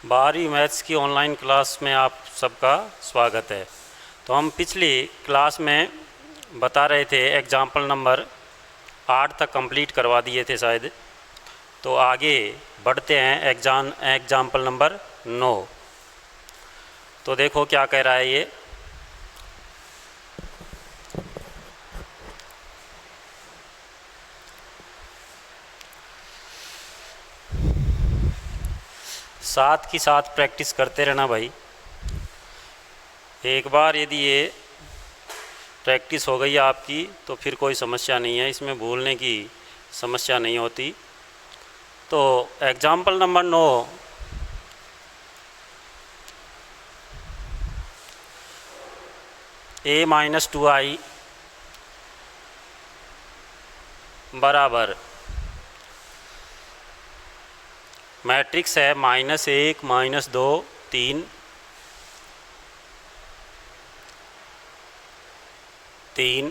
12वीं मैथ्स की online class में आप सबका स्वागत है। तो हम पिछली क्लास में बता रहे थे एग्जाम्पल नंबर 8 तक कंप्लीट करवा दिए थे शायद। तो आगे बढ़ते हैं एग्जाम्पल नंबर 9। तो देखो क्या कह रहा है ये। साथ की साथ प्रैक्टिस करते रहना भाई। एक बार यदि ये प्रैक्टिस हो गई आपकी तो फिर कोई समस्या नहीं है, इसमें भूलने की समस्या नहीं होती। तो एग्जाम्पल नंबर 9 a-2i बराबर मैट्रिक्स है -1 -2 3 3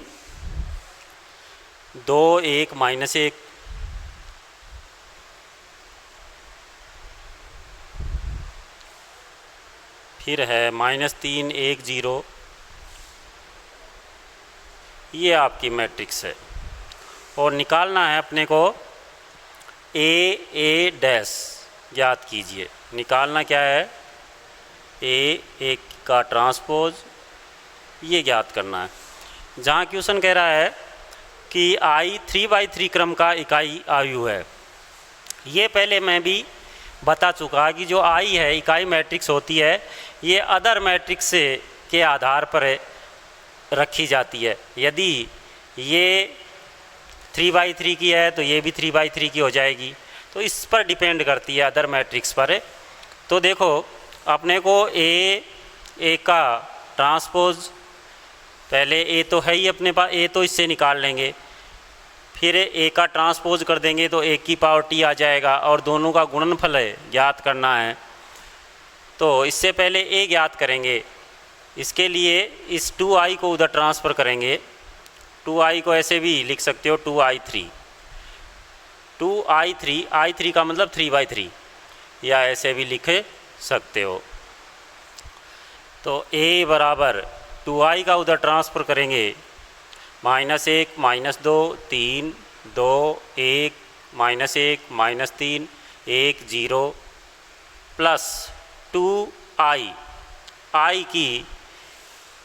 2 1 -1 फिर है -3 1 0। ये आपकी मैट्रिक्स है और निकालना है अपने को a डैश ज्ञात कीजिए। निकालना क्या है, a का ट्रांसपोज ये ज्ञात करना है। जहाँ क्वेश्चन कह रहा है कि i 3/3 क्रम का इकाई आयु है। ये पहले मैं भी बता चुका कि जो i है इकाई मैट्रिक्स होती है, ये अदर मैट्रिक्स के आधार पर रखी जाती है। यदि ये 3/3 की है तो ये भी 3/3 की हो जाएगी। तो इस पर डिपेंड करती है अदर मैट्रिक्स पर। तो देखो अपने को ए का ट्रांसपोज, पहले ए तो है ही अपने पास, ए तो इससे निकाल लेंगे, फिर ए का ट्रांसपोज कर देंगे तो ए की पावर टी आ जाएगा और दोनों का गुणनफल ज्ञात करना है। तो इससे पहले ए ज्ञात करेंगे, इसके लिए इस 2i को उधर ट्रांसफ़र करेंगे। 2i को ऐसे भी लिख सकते हो 2i3 i3 का मतलब 3/3, या ऐसे भी लिख सकते हो। तो a बराबर 2i का उधर ट्रांसफ़र करेंगे -1 -2 3 2 1 -1 -3 1 0 प्लस 2i i की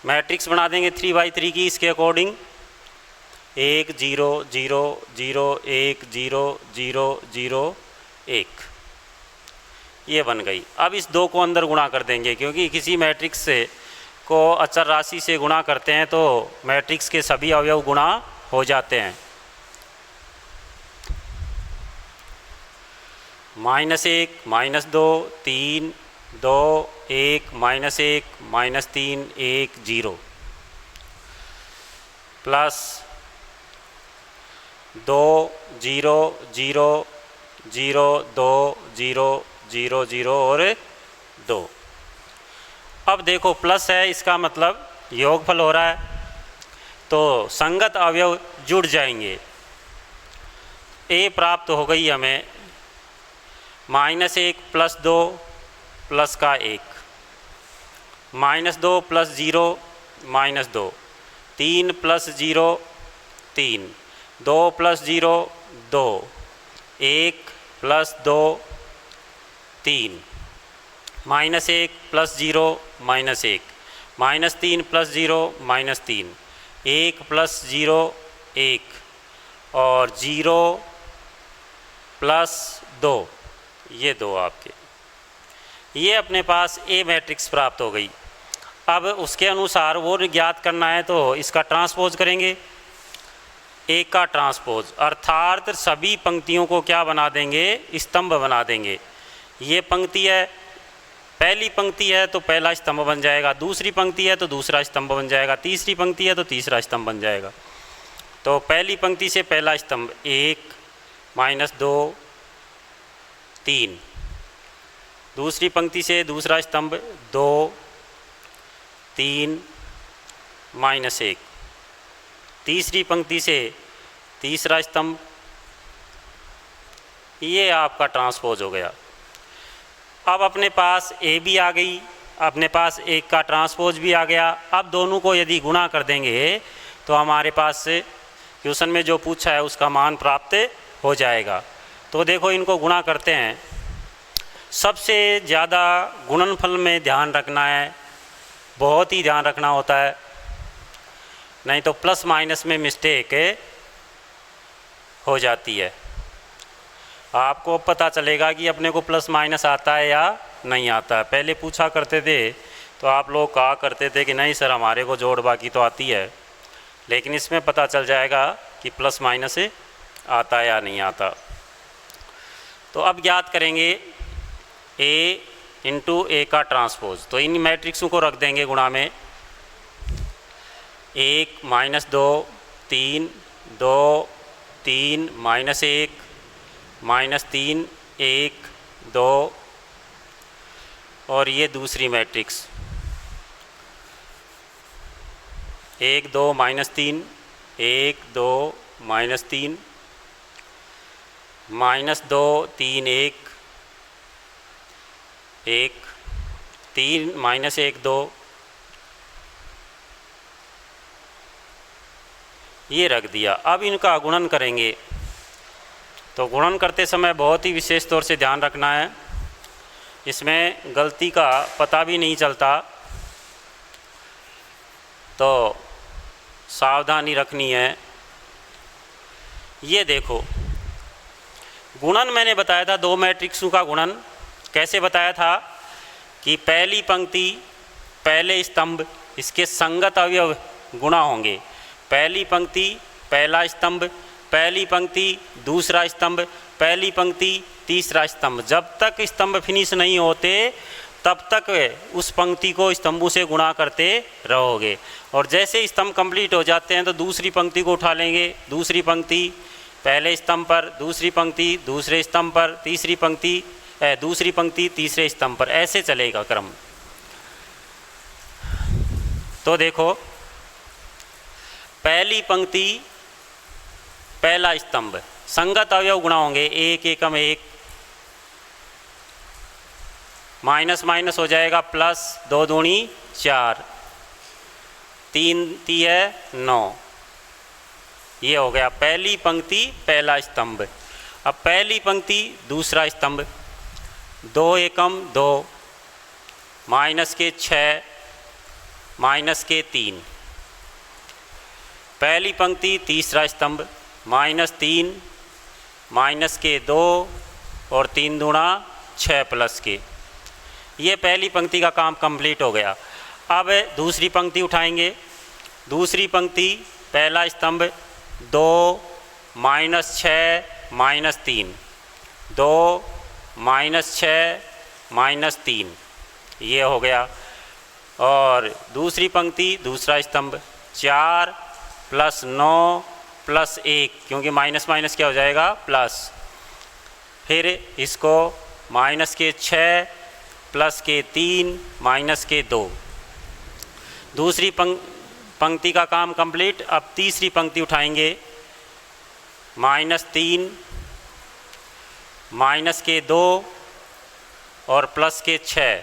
मैट्रिक्स बना देंगे 3/3 की इसके अकॉर्डिंग 1 0 0 0 1 0 0 0 1। ये बन गई। अब इस 2 को अंदर गुणा कर देंगे, क्योंकि किसी मैट्रिक्स से को अचर राशि से गुणा करते हैं तो मैट्रिक्स के सभी अवयव गुणा हो जाते हैं। -1 -2 3 2 1 -1 -3 1 0 प्लस 2 0 0 0 2 0 0 0 और 2। अब देखो प्लस है, इसका मतलब योगफल हो रहा है, तो संगत अवयव जुड़ जाएंगे। ए प्राप्त हो गई हमें -1 + 2 प्लस का 1 -2 + 0 -2 3 + 0 3 2 + 0 2 1 + 2 3 -1 + 0 -1 -3 + 0 -3 1 + 0 1 और 0 + 2, ये 2 आपके। ये अपने पास ए मैट्रिक्स प्राप्त हो गई। अब उसके अनुसार वो ज्ञात करना है तो इसका ट्रांसपोज करेंगे, ए का ट्रांसपोज, अर्थात सभी पंक्तियों को क्या बना देंगे, स्तंभ बना देंगे। ये पंक्ति है, पहली पंक्ति है तो पहला स्तंभ बन जाएगा, दूसरी पंक्ति है तो दूसरा स्तंभ बन जाएगा, तीसरी पंक्ति है तो तीसरा स्तंभ बन जाएगा। तो पहली पंक्ति से पहला स्तंभ 1 -2 3, दूसरी पंक्ति से दूसरा स्तंभ 2 3 -1, तीसरी पंक्ति से तीसरा स्तंभ, ये आपका ट्रांसपोज हो गया। अब अपने पास ए भी आ गई, अपने पास एक का ट्रांसपोज भी आ गया। अब दोनों को यदि गुणा कर देंगे तो हमारे पास क्वेश्चन में जो पूछा है उसका मान प्राप्त हो जाएगा। तो देखो इनको गुणा करते हैं। सबसे ज़्यादा गुणनफल में ध्यान रखना है, बहुत ही ध्यान रखना होता है, नहीं तो प्लस माइनस में मिस्टेक हो जाती है। आपको पता चलेगा कि अपने को प्लस माइनस आता है या नहीं आता है। पहले पूछा करते थे तो आप लोग कहा करते थे कि नहीं सर हमारे को जोड़ बाकी तो आती है, लेकिन इसमें पता चल जाएगा कि प्लस माइनस आता है या नहीं आता। तो अब ज्ञात करेंगे ए इंटू ए का ट्रांसपोज। तो इन मैट्रिक्सों को रख देंगे गुणा में, 1 माइनस 2 3 2 3 माइनस 1 माइनस 3 1 2, और ये दूसरी matrix 1 2 minus 3 1 2 minus 3 minus 2 3 1 1 3 minus 1 2, ये रख दिया। अब इनका गुणन करेंगे। तो गुणन करते समय बहुत ही विशेष तौर से ध्यान रखना है, इसमें गलती का पता भी नहीं चलता, तो सावधानी रखनी है। ये देखो गुणन मैंने बताया था, दो मैट्रिक्सों का गुणन कैसे बताया था कि पहली पंक्ति पहले स्तंभ इसके संगत अवयव गुणा होंगे। पहली पंक्ति पहला स्तंभ, पहली पंक्ति दूसरा स्तंभ, पहली पंक्ति तीसरा स्तंभ। जब तक स्तंभ फिनिश नहीं होते तब तक उस पंक्ति को स्तंभों से गुणा करते रहोगे, और जैसे स्तंभ कंप्लीट हो जाते हैं तो दूसरी पंक्ति को उठा लेंगे। दूसरी पंक्ति पहले स्तंभ पर, दूसरी पंक्ति दूसरे स्तंभ पर, तीसरी पंक्ति दूसरी पंक्ति तीसरे स्तंभ पर, ऐसे चलेगा क्रम। तो देखो पहली पंक्ति पहला स्तंभ संगत अवयव गुणा होंगे, 1 एकम 1 माइनस माइनस हो जाएगा प्लस, 2 दूनी 4 3 तिय 9, ये हो गया पहली पंक्ति पहला स्तंभ। अब पहली पंक्ति दूसरा स्तंभ 2 एकम 2 माइनस के 6 माइनस के 3, पहली पंक्ति तीसरा स्तंभ माइनस 3 माइनस के 2 और 3 दूना 6 प्लस के। ये पहली पंक्ति का काम कंप्लीट हो गया। अब दूसरी पंक्ति उठाएंगे। दूसरी पंक्ति पहला स्तंभ 2 माइनस 6 माइनस 3 2 माइनस 6 माइनस 3, ये हो गया। और दूसरी पंक्ति दूसरा स्तंभ 4 प्लस 9 प्लस 1, क्योंकि माइनस माइनस क्या हो जाएगा प्लस। फिर इसको माइनस के 6 प्लस के 3 माइनस के 2। दूसरी पंक्ति का काम कंप्लीट। अब तीसरी पंक्ति उठाएंगे, माइनस 3 माइनस के 2 और प्लस के 6।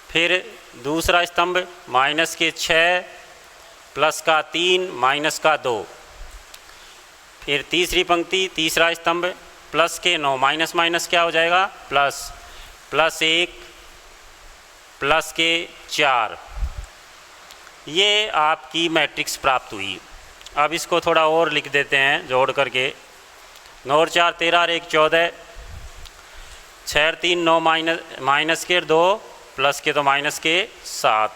फिर दूसरा स्तंभ माइनस के 6 प्लस का 3 माइनस का 2। फिर तीसरी पंक्ति तीसरा स्तंभ प्लस के 9 माइनस माइनस क्या हो जाएगा प्लस, प्लस 1 प्लस के 4। ये आपकी मैट्रिक्स प्राप्त हुई। अब इसको थोड़ा और लिख देते हैं जोड़ करके। 9 और 4 13 और 1 14, 6 और 3 9 माइनस के 2 प्लस के तो माइनस के 7,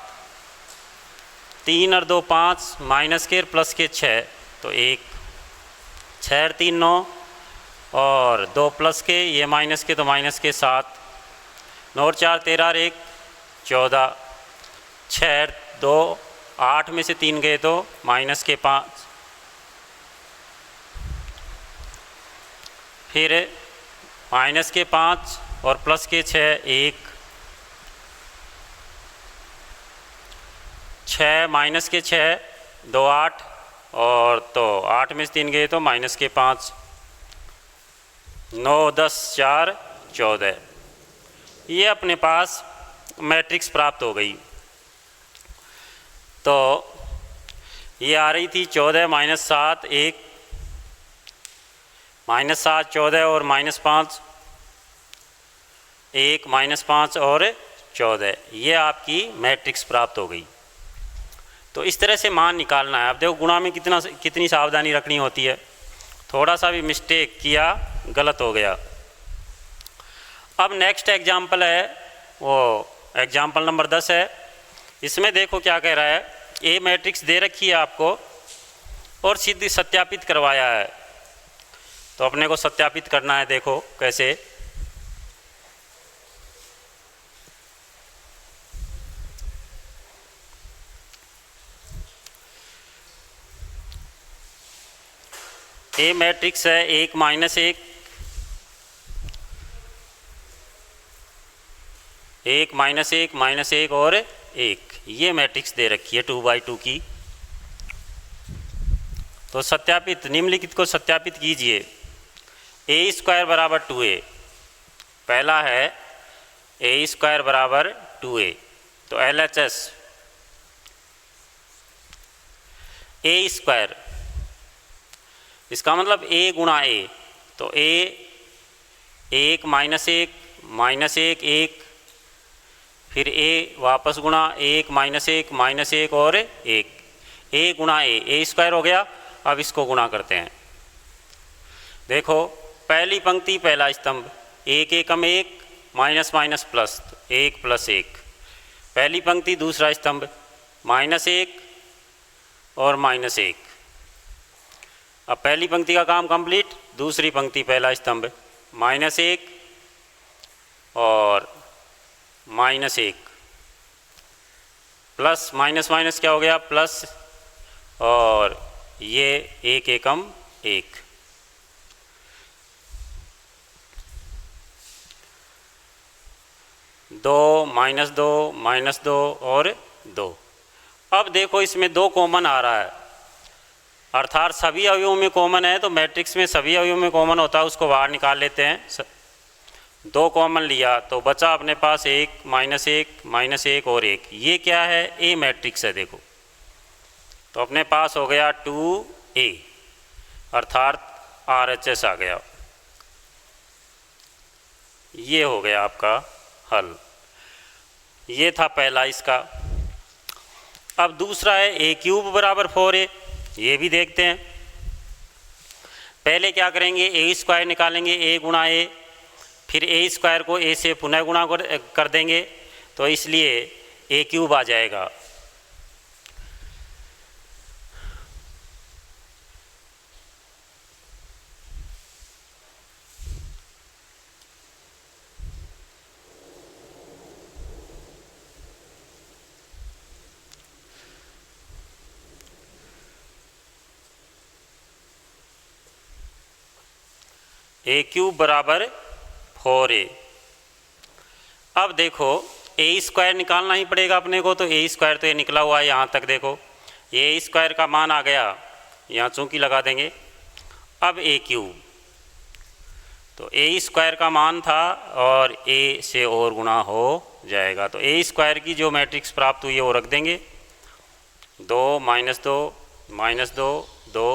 3 और 2 5 माइनस के प्लस के 6 तो 1, 6 और 3 9 और 2 प्लस के ये माइनस के तो माइनस के 7, 9 और 4 13 और 1 14, 6 और 2 8 में से 3 गए तो माइनस के 5, फिर माइनस के 5 और प्लस के 6 1, 6 माइनस के 6 2 8 और तो 8 में से 3 गए तो माइनस के 5, 9 10 4 14। ये अपने पास मैट्रिक्स प्राप्त हो गई। तो ये आ रही थी 14 माइनस 7 1 माइनस 7 14 और माइनस 5 1 माइनस 5 और 14, ये आपकी मैट्रिक्स प्राप्त हो गई। तो इस तरह से मान निकालना है। अब देखो गुणा में कितनी सावधानी रखनी होती है, थोड़ा सा भी मिस्टेक किया गलत हो गया। अब नेक्स्ट एग्जाम्पल है वो एग्जाम्पल नंबर 10 है। इसमें देखो क्या कह रहा है, ए मैट्रिक्स दे रखी है आपको और सीधी सत्यापित करवाया है। तो अपने को सत्यापित करना है, देखो कैसे। ए मैट्रिक्स है 1 माइनस 1 1 माइनस 1 माइनस 1 और 1, ये मैट्रिक्स दे रखी है 2/2 की। तो सत्यापित, निम्नलिखित को सत्यापित कीजिए। ए स्क्वायर बराबर 2a, पहला है ए स्क्वायर बराबर 2a। तो LHS ए स्क्वायर, इसका मतलब a गुणा a। तो a 1 माइनस 1 माइनस 1 1, फिर a वापस गुणा 1 माइनस 1 माइनस 1 और 1, a गुणा a स्क्वायर हो गया। अब इसको गुणा करते हैं। देखो पहली पंक्ति पहला स्तंभ, 1 एकम 1 माइनस माइनस प्लस 1 प्लस 1। पहली पंक्ति दूसरा स्तंभ माइनस 1 और माइनस 1। अब पहली पंक्ति का काम कंप्लीट, दूसरी पंक्ति पहला स्तंभ माइनस 1 और माइनस 1, प्लस माइनस माइनस क्या हो गया प्लस, और ये 1 एकम 1। दो माइनस 2 माइनस 2 और 2। अब देखो इसमें 2 कॉमन आ रहा है, अर्थात सभी अवयवों में कॉमन है। तो मैट्रिक्स में सभी अवयवों में कॉमन होता है, उसको बाहर निकाल लेते हैं। 2 कॉमन लिया तो बचा अपने पास 1 माइनस 1 माइनस 1 और 1। ये क्या है, ए मैट्रिक्स है। देखो तो अपने पास हो गया 2a, अर्थात RHS आ गया। ये हो गया आपका हल। ये था पहला इसका। अब दूसरा है a क्यूब बराबर 4a, ये भी देखते हैं। पहले क्या करेंगे, a स्क्वायर निकालेंगे, a गुणा a, फिर a स्क्वायर को a से पुनः गुणा कर देंगे, तो इसलिए a क्यूब आ जाएगा। a क्यूब बराबर 4a। अब देखो a स्क्वायर निकालना ही पड़ेगा अपने को। तो a स्क्वायर तो ये निकला हुआ है यहाँ तक। देखो ये स्क्वायर का मान आ गया, यहाँ चूंकि लगा देंगे। अब a क्यूब, तो a स्क्वायर का मान था और a से और गुणा हो जाएगा। तो a स्क्वायर की जो मैट्रिक्स प्राप्त हुई है वो रख देंगे। 2 माइनस 2 माइनस 2 2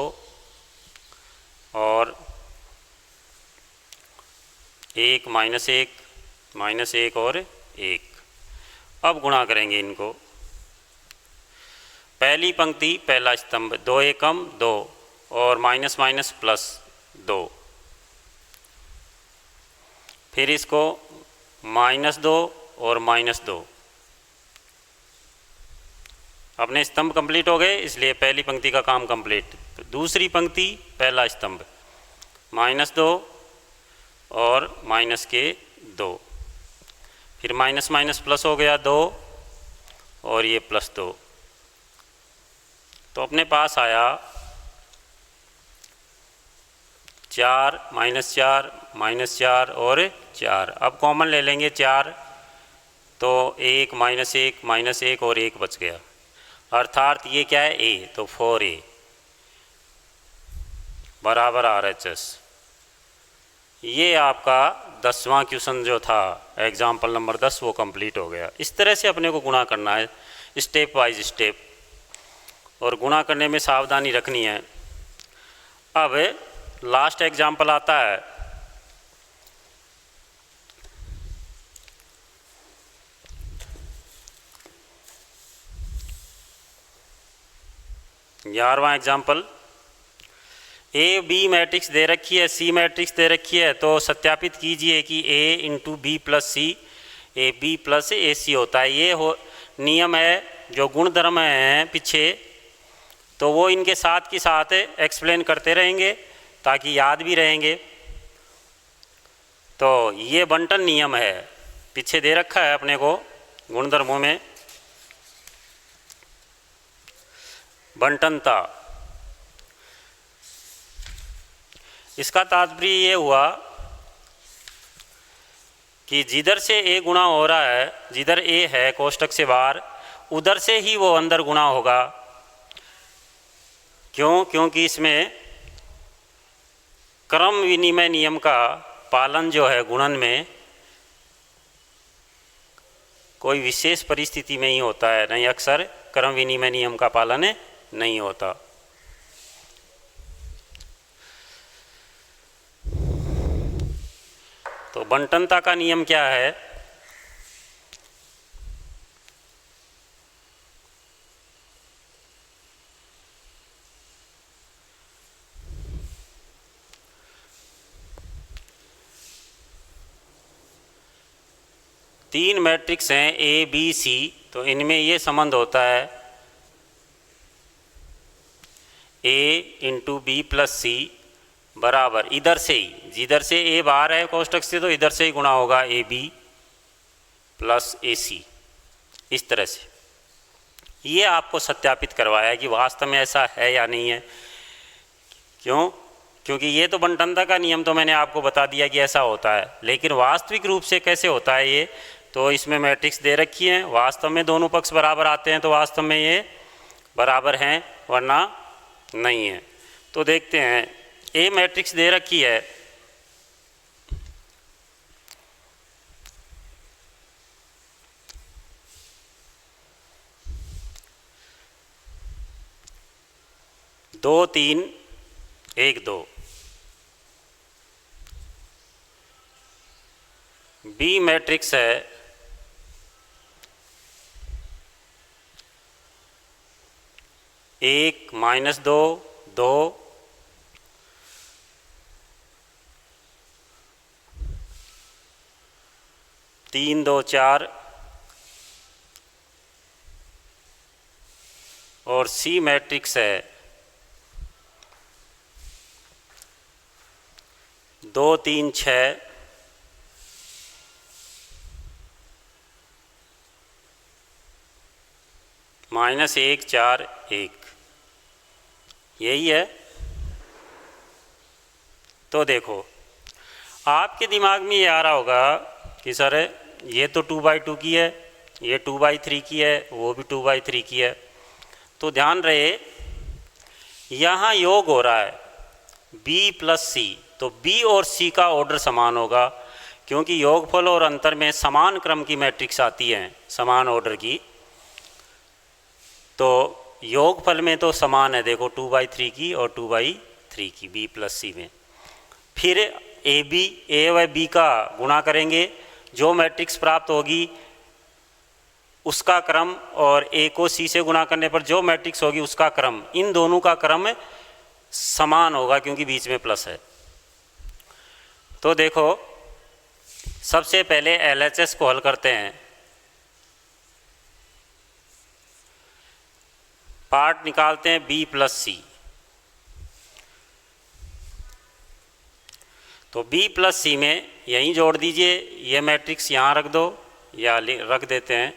और 1 माइनस 1 माइनस 1 और 1। अब गुणा करेंगे इनको। पहली पंक्ति पहला स्तंभ 2 एकम 2 और माइनस माइनस प्लस 2, फिर इसको माइनस 2 और माइनस 2। अपने स्तंभ कंप्लीट हो गए, इसलिए पहली पंक्ति का काम कंप्लीट। दूसरी पंक्ति पहला स्तंभ माइनस 2 और माइनस के 2, फिर माइनस माइनस प्लस हो गया 2 और ये प्लस 2। तो अपने पास आया 4 माइनस 4 माइनस 4 और 4। अब कॉमन ले लेंगे 4, तो 1 माइनस 1 माइनस 1 और 1 बच गया, अर्थात ये क्या है a। तो 4a बराबर RHS। ये आपका 10वां क्वेश्चन जो था एग्जाम्पल नंबर 10 वो कंप्लीट हो गया। इस तरह से अपने को गुणा करना है स्टेप वाइज स्टेप, और गुणा करने में सावधानी रखनी है। अब लास्ट एग्जाम्पल आता है, ग्यारहवां एग्जाम्पल। ए बी मैट्रिक्स दे रखी है, सी मैट्रिक्स दे रखी है, तो सत्यापित कीजिए कि A into B plus C A B plus A C होता है। ये नियम है, जो गुणधर्म हैं पीछे, तो वो इनके साथ की साथ एक्सप्लेन करते रहेंगे ताकि याद भी रहेंगे। तो ये बंटन नियम है, पीछे दे रखा है अपने को गुणधर्मों में। बंटनता, इसका तात्पर्य ये हुआ कि जिधर से ए गुणा हो रहा है, जिधर ए है कोष्टक से बाहर, उधर से ही वो अंदर गुणा होगा। क्यों? क्योंकि इसमें क्रम विनिमय नियम का पालन जो है गुणन में कोई विशेष परिस्थिति में ही होता है, नहीं अक्सर क्रम विनिमय नियम का पालन नहीं होता। तो बंटनता का नियम क्या है? तीन मैट्रिक्स हैं ए बी सी, तो इनमें ये संबंध होता है ए इंटू बी प्लस सी बराबर, इधर से ही, जिधर से ए बाहर है कोष्टक से तो इधर से ही गुणा होगा ए बी प्लस ए सी, इस तरह से। ये आपको सत्यापित करवाया कि वास्तव में ऐसा है या नहीं है। क्यों? क्योंकि ये तो बंटनता का नियम तो मैंने आपको बता दिया कि ऐसा होता है, लेकिन वास्तविक रूप से कैसे होता है ये, तो इसमें मैट्रिक्स दे रखी है, वास्तव में दोनों पक्ष बराबर आते हैं तो वास्तव में ये बराबर हैं, वरना नहीं है। तो देखते हैं, ए मैट्रिक्स दे रखी है, दो तीन एक दो। बी मैट्रिक्स है एक माइनस दो दो, तीन दो चार, और सी मैट्रिक्स है दो तीन छः, माइनस एक चार एक। यही है। तो देखो, आपके दिमाग में ये आ रहा होगा कि सर ये तो 2/2 की है, ये 2/3 की है, वो भी 2/3 की है। तो ध्यान रहे, यहाँ योग हो रहा है b प्लस सी, तो b और c का ऑर्डर समान होगा, क्योंकि योगफल और अंतर में समान क्रम की मैट्रिक्स आती हैं, समान ऑर्डर की। तो योगफल में तो समान है, देखो 2/3 की और 2/3 की b प्लस सी में। फिर ए व बी का गुणा करेंगे, जो मैट्रिक्स प्राप्त होगी उसका क्रम, और ए को सी से गुणा करने पर जो मैट्रिक्स होगी उसका क्रम, इन दोनों का क्रम समान होगा क्योंकि बीच में प्लस है। तो देखो, सबसे पहले एलएचएस को हल करते हैं। पार्ट निकालते हैं b प्लस सी। तो b प्लस सी में यहीं जोड़ दीजिए, ये मैट्रिक्स यहाँ रख दो या रख देते हैं।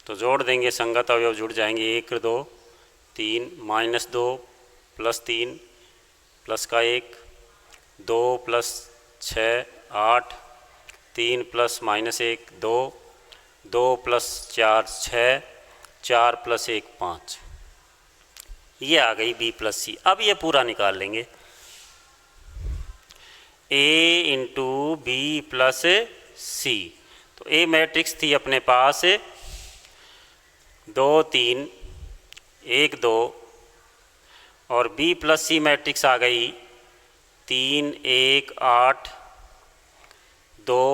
तो जोड़ देंगे, संगत अवयव जुड़ जाएंगे, 1 2 3 माइनस 2 प्लस 3 प्लस का 1 2 प्लस 6 8 3 प्लस -1 2, 2 प्लस 4 6, 4 प्लस 1 5। ये आ गई B प्लस सी। अब ये पूरा निकाल लेंगे, A इंटू बी प्लस सी। तो A मैट्रिक्स थी अपने पास 2 3 1 2, और B प्लस सी मैट्रिक्स आ गई 3 1 8 2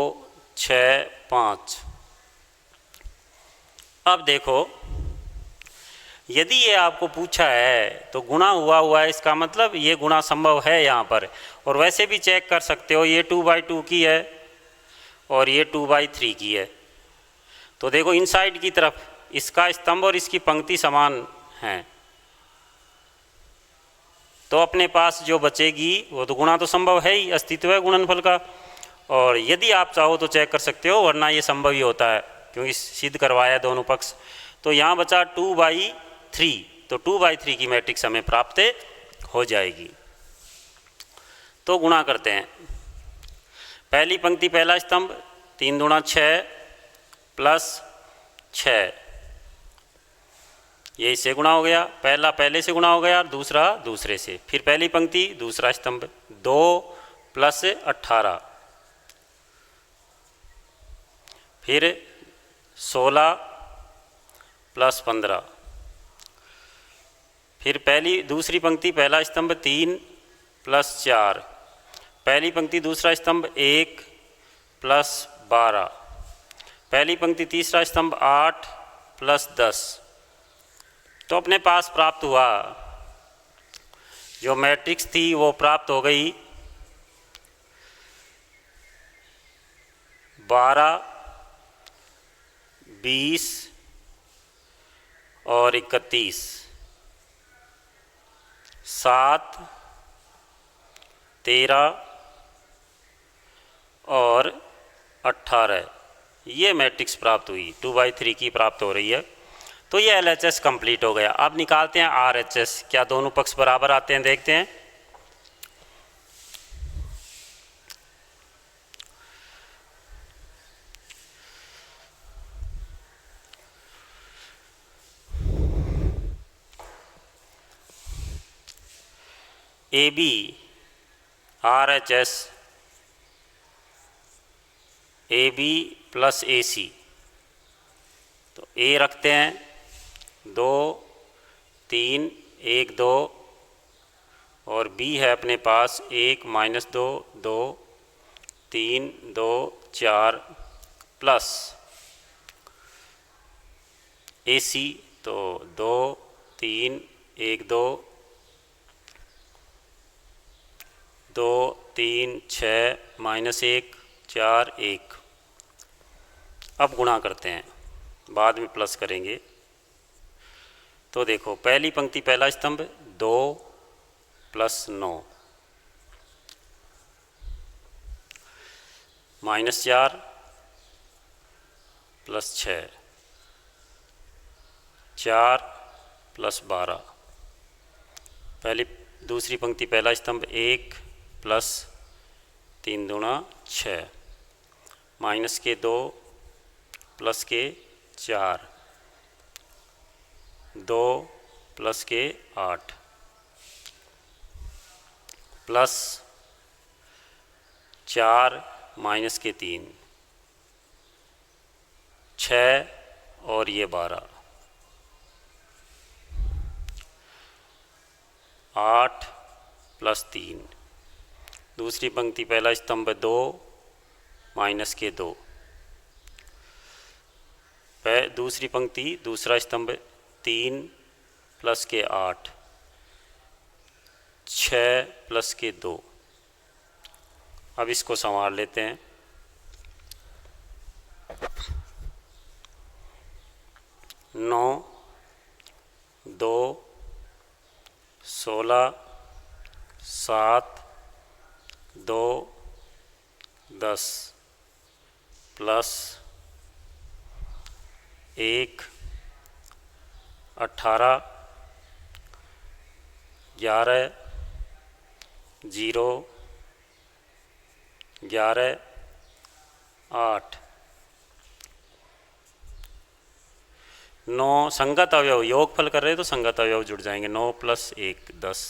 6 5। अब देखो, यदि ये आपको पूछा है तो गुणा हुआ है, इसका मतलब ये गुणा संभव है यहाँ पर। और वैसे भी चेक कर सकते हो, ये 2/2 की है और ये 2/3 की है। तो देखो इनसाइड की तरफ इसका स्तंभ और इसकी पंक्ति समान हैं, तो अपने पास जो बचेगी वो तो गुणा तो संभव है ही, अस्तित्व है गुणनफल का। और यदि आप चाहो तो चेक कर सकते हो, वरना ये संभव ही होता है क्योंकि सिद्ध करवाया दोनों पक्ष। तो यहाँ बचा 2/3, तो 2/3 की मैट्रिक्स हमें प्राप्त हो जाएगी। तो गुणा करते हैं, पहली पंक्ति पहला स्तंभ 3 दूना 6 प्लस 6, ये इससे गुणा हो गया, पहला पहले से गुणा हो गया और दूसरा दूसरे से। फिर पहली पंक्ति दूसरा स्तंभ 2 प्लस 18, फिर 16 प्लस 15, फिर पहली दूसरी पंक्ति पहला स्तंभ 3 प्लस 4, पहली पंक्ति दूसरा स्तंभ 1 प्लस 12, पहली पंक्ति तीसरा स्तंभ 8 प्लस 10। तो अपने पास प्राप्त हुआ, जो मैट्रिक्स थी वो प्राप्त हो गई 12 20 और 31, 7 13 और 18, ये मैट्रिक्स प्राप्त हुई, 2/3 की प्राप्त हो रही है। तो ये LHS कंप्लीट हो गया। अब निकालते हैं RHS, क्या दोनों पक्ष बराबर आते हैं, देखते हैं। AB RHS AB plus AC, तो A रखते हैं 2 3 1 2, और B है अपने पास 1 -2 2 3 2 4 प्लस AC, तो 2 3 1 2 2 3 6 -1 4 1। अब गुणा करते हैं, बाद में प्लस करेंगे। तो देखो पहली पंक्ति पहला स्तंभ 2 प्लस 9 -4 प्लस 6, 4 प्लस 12, पहली दूसरी पंक्ति पहला स्तंभ 1 प्लस 3 दूना 6, माइनस के 2 प्लस के 4, 2 प्लस के 8, प्लस 4 माइनस के 3, 6 और ये 12, 8 प्लस 3, दूसरी पंक्ति पहला स्तंभ 2 माइनस के 2, दूसरी पंक्ति दूसरा स्तंभ 3 प्लस के 8, 6 प्लस के 2। अब इसको संभाल लेते हैं। 9 2 16 7 2 10 प्लस 1 18 11 0 11 8, 9 संगत अवयव, योगफल कर रहे हैं तो संगत अवयव जुड़ जाएंगे। 9 + 1 10,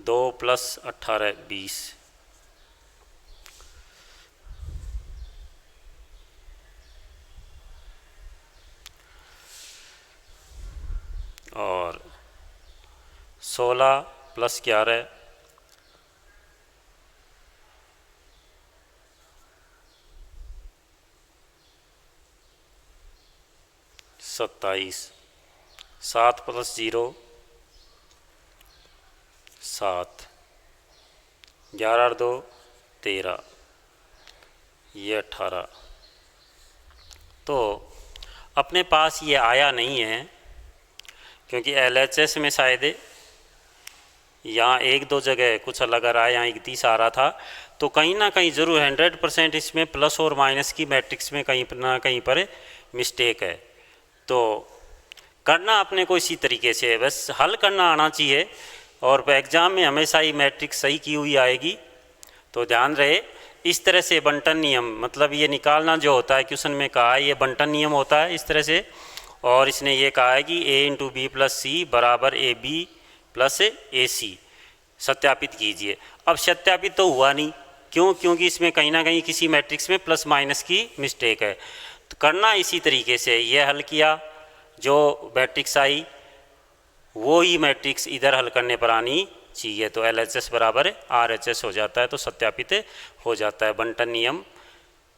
2 + 18 20, और 16 + 11 27, 7 + 0 7, 11 और 2 13, ये 18। तो अपने पास ये आया नहीं है क्योंकि LHS में शायद यहाँ 1-2 जगह कुछ अलग आ रहा है, यहाँ 31 आ रहा था। तो कहीं ना कहीं ज़रूर 100% इसमें प्लस और माइनस की मैट्रिक्स में कहीं ना कहीं पर मिस्टेक है। तो करना अपने को इसी तरीके से है, बस हल करना आना चाहिए। और एग्ज़ाम में हमेशा ही मैट्रिक्स सही की हुई आएगी। तो ध्यान रहे इस तरह से बंटन नियम, मतलब ये निकालना जो होता है क्वेश्चन में कहा है ये बंटन नियम होता है इस तरह से। और इसने ये कहा है कि A × B + C = AB + AC, सत्यापित कीजिए। अब सत्यापित तो हुआ नहीं, क्यों? क्योंकि इसमें कहीं ना कहीं किसी मैट्रिक्स में प्लस माइनस की मिस्टेक है। तो करना इसी तरीके से, ये हल किया, जो मैट्रिक्स आई वो ही मैट्रिक्स इधर हल करने पर आनी चाहिए। तो LHS = RHS हो जाता है, तो सत्यापित हो जाता है, बंटन नियम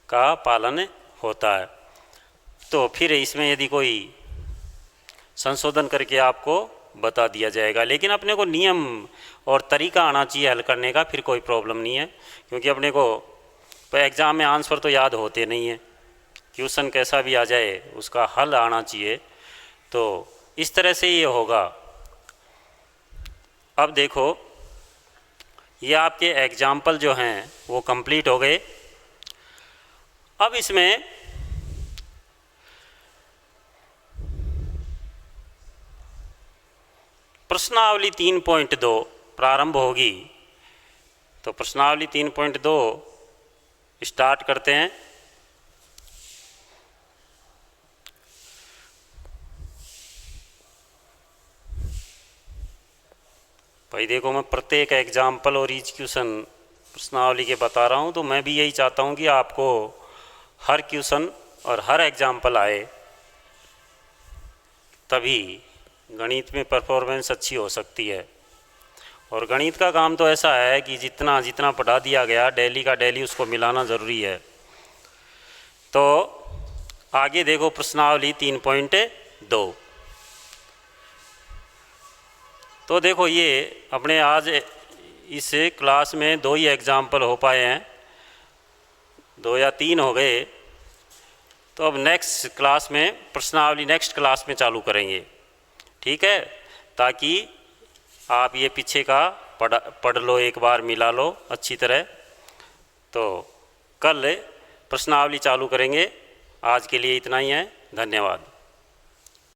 का पालन होता है। तो फिर इसमें यदि कोई संशोधन करके आपको बता दिया जाएगा, लेकिन अपने को नियम और तरीका आना चाहिए हल करने का, फिर कोई प्रॉब्लम नहीं है। क्योंकि अपने को एग्ज़ाम में आंसर तो याद होते नहीं हैं, क्वेश्चन कैसा भी आ जाए उसका हल आना चाहिए। तो इस तरह से ये होगा। अब देखो ये आपके एग्जाम्पल जो हैं वो कंप्लीट हो गए। अब इसमें प्रश्नावली 3.2 प्रारंभ होगी। तो प्रश्नावली 3.2 स्टार्ट करते हैं। भाई देखो मैं प्रत्येक एग्जाम्पल और ईच क्वेश्चन प्रश्नावली के बता रहा हूँ, तो मैं भी यही चाहता हूँ कि आपको हर क्वेश्चन और हर एग्जाम्पल आए, तभी गणित में परफॉर्मेंस अच्छी हो सकती है। और गणित का काम तो ऐसा है कि जितना जितना पढ़ा दिया गया डेली का डेली उसको मिलाना ज़रूरी है। तो आगे देखो प्रश्नावली 3.2। तो देखो ये अपने आज इस क्लास में 2 ही एग्जाम्पल हो पाए हैं, 2 या 3 हो गए। तो अब नेक्स्ट क्लास में प्रश्नावली नेक्स्ट क्लास में चालू करेंगे, ठीक है? ताकि आप ये पीछे का पढ़ लो, एक बार मिला लो अच्छी तरह। तो कल प्रश्नावली चालू करेंगे। आज के लिए इतना ही है, धन्यवाद।